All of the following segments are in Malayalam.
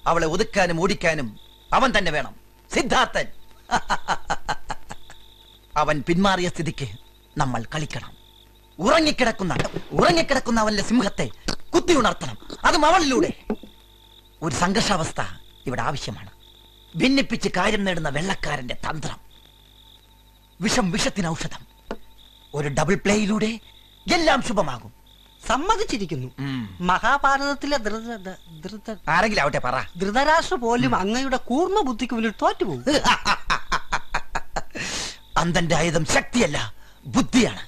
അവളെ ഒതുക്കാനും ഓടിക്കാനും അവൻ തന്നെ വേണം, സിദ്ധാർത്ഥൻ. അവൻ പിന്മാറിയ സ്ഥിതിക്ക് നമ്മൾ കളിക്കണം. ഉറങ്ങിക്കിടക്കുന്ന അവന്റെ സിംഹത്തെ കുത്തി ഉണർത്തണം, അതും അവളിലൂടെ. ഒരു സംഘർഷാവസ്ഥ ഇവിടെ ആവശ്യമാണ്. ഭിന്നിപ്പിച്ച് കാര്യം നേടുന്ന വെള്ളക്കാരന്റെ തന്ത്രം. വിഷത്തിന് ഔഷധം. ഒരു ഡബിൾ പ്ലേയിലൂടെ എല്ലാം ശുഭമാകും. സമ്മതിച്ചിരിക്കുന്നു. മഹാഭാരതത്തിലെ ആരെങ്കിലും ആവട്ടെ പറ. ധൃതരാഷ്ട്ര പോലും അങ്ങയുടെ കൂർമ്മ ബുദ്ധിക്ക് മുന്നിൽ തോറ്റുപോകും. അന്തന്റെ ആയുധം ശക്തിയല്ല, ബുദ്ധിയാണ്.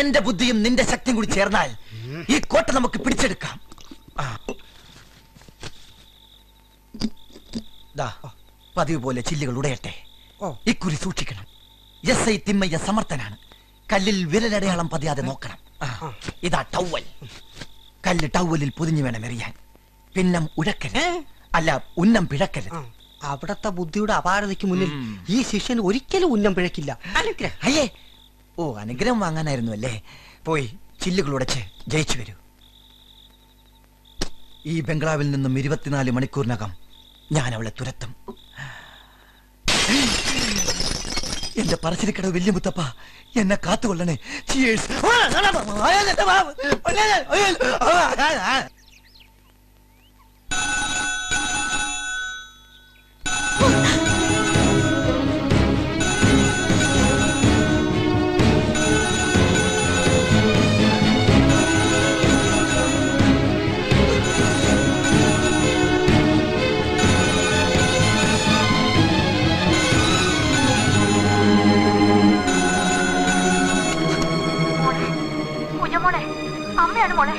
എന്റെ ബുദ്ധിയും നിന്റെ ശക്തിയും കൂടി ചേർന്നാൽ ഈ കോട്ട നമുക്ക് പിടിച്ചെടുക്കാം. പതിവ് പോലെ ചില്ലുകൾ ഉടയട്ടെ. ഇക്കുറി സൂക്ഷിക്കണം. എസ് ഐ തിമ്മയ്യ സമർത്ഥനാണ്. കല്ലിൽ വിരലടയാളം പതിയാതെ നോക്കണം. ഇതാ ടവൽ. കല്ല് ടവലിൽ പൊതിഞ്ഞു വേണം എറിയാൻ. പിന്നം ഉഴക്കല്, അല്ല ഉന്നം പിഴക്കരുത്. അവിടത്തെ ബുദ്ധിയുടെ അപാരതയ്ക്ക് മുന്നിൽ ഈ ശിഷ്യന് ഒരിക്കലും ഉന്നം പിഴക്കില്ല. അയ്യേ, ഓ അനുഗ്രഹം വാങ്ങാനായിരുന്നു അല്ലേ? പോയി ചില്ലുകൾ ഉടച്ച് ജയിച്ചു വരൂ. ഈ ബംഗ്ലാവിൽ നിന്നും 24 മണിക്കൂറിനകം ഞാൻ അവളെ തുരത്തും. എന്റെ പറശ്ശിനിക്കടവ് വലിയ മുത്തപ്പ, എന്നെ കാത്തുകൊള്ളണേ. അമ്മയാണ് മോളെ.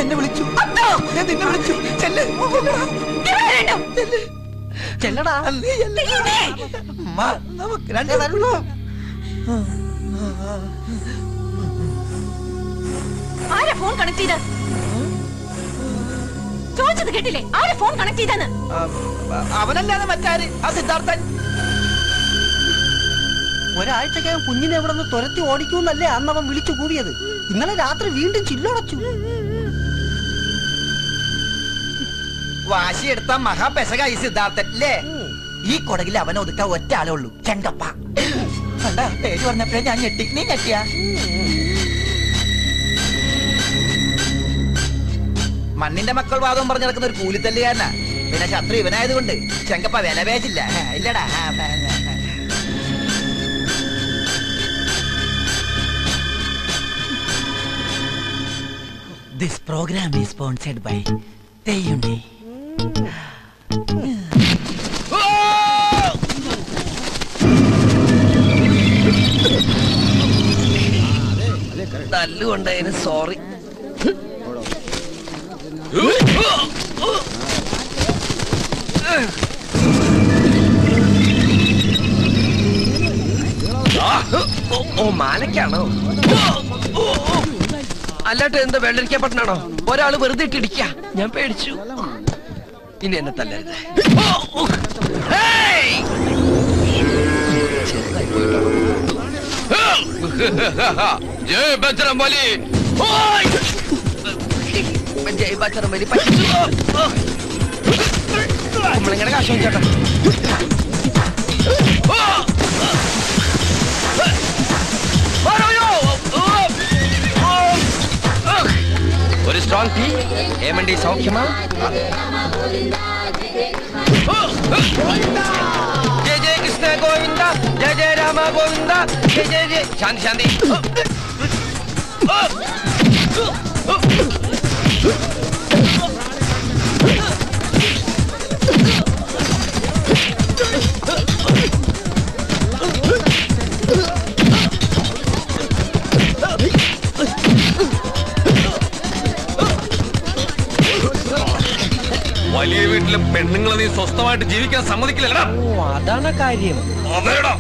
എന്നെ വിളിച്ചു, ഞാൻ നിന്നെ വിളിച്ചു. ചെല്ലടാ, നമുക്ക് രണ്ടേ വരുള്ളൂ. ആരാ ഫോൺ കണക്ട് ചെയ്ത? ചോദിച്ചത് കേട്ടില്ലേ? ആരാ ഫോൺ കണക്ട് ചെയ്തെന്ന്? അവനല്ലാതെ മറ്റാര്? ആ സിദ്ധാർത്ഥൻ. ഒരാഴ്ചക്കകം കുഞ്ഞിനെ ഇവിടെ നിന്ന് തുരത്തി ഓടിക്കൂന്നല്ലേ അന്നവൻ വിളിച്ചു കൂവിയത്. ഇന്നലെ രാത്രി വീണ്ടും ചില്ലടച്ചു. വാശിയെടുത്ത മഹാപെശകായി സിദ്ധാർത്ഥൻ അല്ലേ? ഈ കൊടകിൽ അവനെ ഒതുക്കാൻ ഒറ്റ ആളേ ഉള്ളൂ, ചെങ്കപ്പ. കണ്ടാ, പേര് പറഞ്ഞപ്പോഴേ ഞാൻ ഞെട്ടി. നീ ഞെട്ടിയാ? മണ്ണിന്റെ മക്കൾ വാദവും പറഞ്ഞു നടക്കുന്ന ഒരു കൂലിത്തല്ലുകാരനാ. പിന്നെ ശത്രു ഇവനായതുകൊണ്ട് ചെങ്കപ്പ വില പേച്ചില്ല. ഇല്ലടാ. This program is sponsored by Teyundi. തല്ലുകൊണ്ടതിന് സോറി. ഓ മാലക്കാണോ? അല്ലാട്ട് എന്താ വെള്ളരിക്കപ്പെട്ടനാണോ? ഒരാള് വെറുതെ ഇട്ടിടിക്ക. ഞാൻ പേടിച്ചു. ഇനി എന്നെ തല്ലരുത്. ജയ് ബജ്രംബലി, ജയ് ബജ്രംബലി. നമ്മളിങ്ങനെ കാശ് ചേട്ടാ. ഒരു സ്ട്രോങ് ടീ. ഏമണ്ടി സൗഖ്യമാ? ജയ ജയ കൃഷ്ണ ഗോവിന്ദ, ജയ ജയ രാമ ഗോവിന്ദ, ജയ ജയ ജയ. ശാന്തി ശാന്തി. വലിയ വീട്ടിലെ പെണ്ണുങ്ങളെ നീ സ്വസ്ഥമായിട്ട് ജീവിക്കാൻ സമ്മതിക്കില്ലടാ. ഓ അതാണ് കാര്യം. അതേടാ.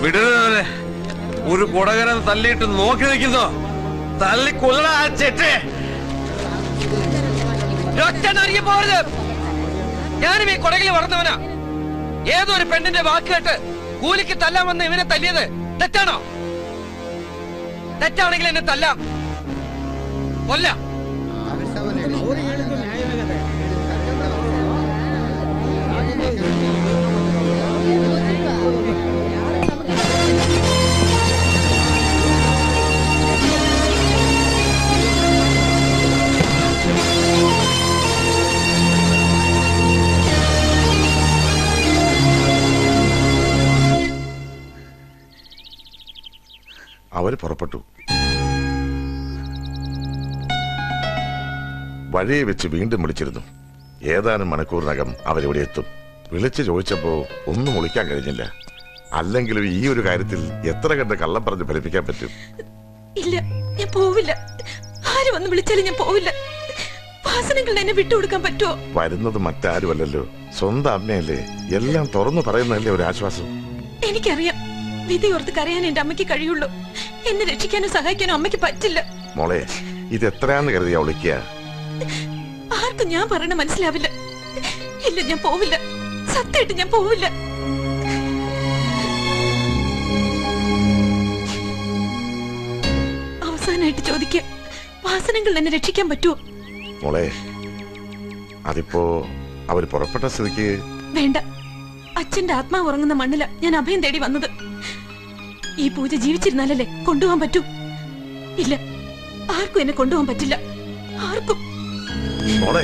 വിടരുത്. ഒരു കുടകരം തല്ലിയിട്ട് നോക്കി നിൽക്കുന്നു. തല്ലിക്കൊല്ലണ ആ ചെറ്റേ. ഒറ്റനറിയ പോരുത്. ഞാനും ഈ കൊടകിൽ വളർന്നവനാ. ഏതൊരു പെണ്ണിന്റെ വാക്ക് കേട്ട് കൂലിക്ക് തല്ലാൻ വന്ന് ഇവനെ തല്ലിയത് തെറ്റാണോ? തെറ്റാണെങ്കിൽ എന്നെ തല്ലാം, കൊല്ലാം. അവര് പുറപ്പെട്ടു. വഴിയെ വെച്ച് വീണ്ടും വിളിച്ചിരുന്നു. ഏതാനും മണിക്കൂറിനകം അവരിവിടെ എത്തും. വിളിച്ചു ചോദിച്ചപ്പോ ഒന്നും ഒളിക്കാൻ കഴിഞ്ഞില്ല. അല്ലെങ്കിലും ഈ ഒരു കാര്യത്തിൽ എത്ര കണ്ട് കള്ളം പറഞ്ഞ് ഫലിപ്പിക്കാൻ പറ്റും? ഇല്ല, ഞാൻ പോവില്ല. ആര് വന്ന് വിളിച്ചാലും ഞാൻ പോവില്ല. വാസനകൾ എന്നെ വിട്ടുകൊടുക്കാൻ പറ്റുമോ? വരുന്നത് മറ്റാരുമല്ലല്ലോ, സ്വന്തം അമ്മയല്ലേ. എല്ലാം തുറന്നു പറയുന്നതല്ലേ ഒരു ആശ്വാസം. എനിക്കറിയാം, വിധി ഓർത്ത് കരയാൻ എന്റെ അമ്മയ്ക്ക് കഴിയുള്ളൂ. എന്നെ രക്ഷിക്കാനോ സഹായിക്കാനോ അമ്മയ്ക്ക് പറ്റില്ല. മോളെ, ഇത് എത്രയാന്ന് കരുതിയാ ഒളിക്കുക? ആർക്കും ഞാൻ പറയണ മനസ്സിലാവില്ല. ഇല്ല, ഞാൻ പോവില്ല. സത്യമായിട്ട് ഞാൻ പോവില്ല. അവസാനമായിട്ട് ചോദിക്കുക, വാസനകൾ എന്നെ രക്ഷിക്കാൻ പറ്റുമോ? മോളെ, അതിപ്പോ അവര് പുറപ്പെട്ട സ്ഥിതിക്ക് വേണ്ട. അച്ഛന്റെ ആത്മാവ് ഉറങ്ങുന്ന മണ്ണില ഞാൻ അഭയം തേടി വന്നത്. ഈ പൂജ ജീവിച്ചിരുന്നാലല്ലേ കൊണ്ടുപോകാൻ പറ്റൂ. ഇല്ല, ആർക്കും എന്നെ കൊണ്ടുപോകാൻ പറ്റില്ല. ആർക്കും. മോളെ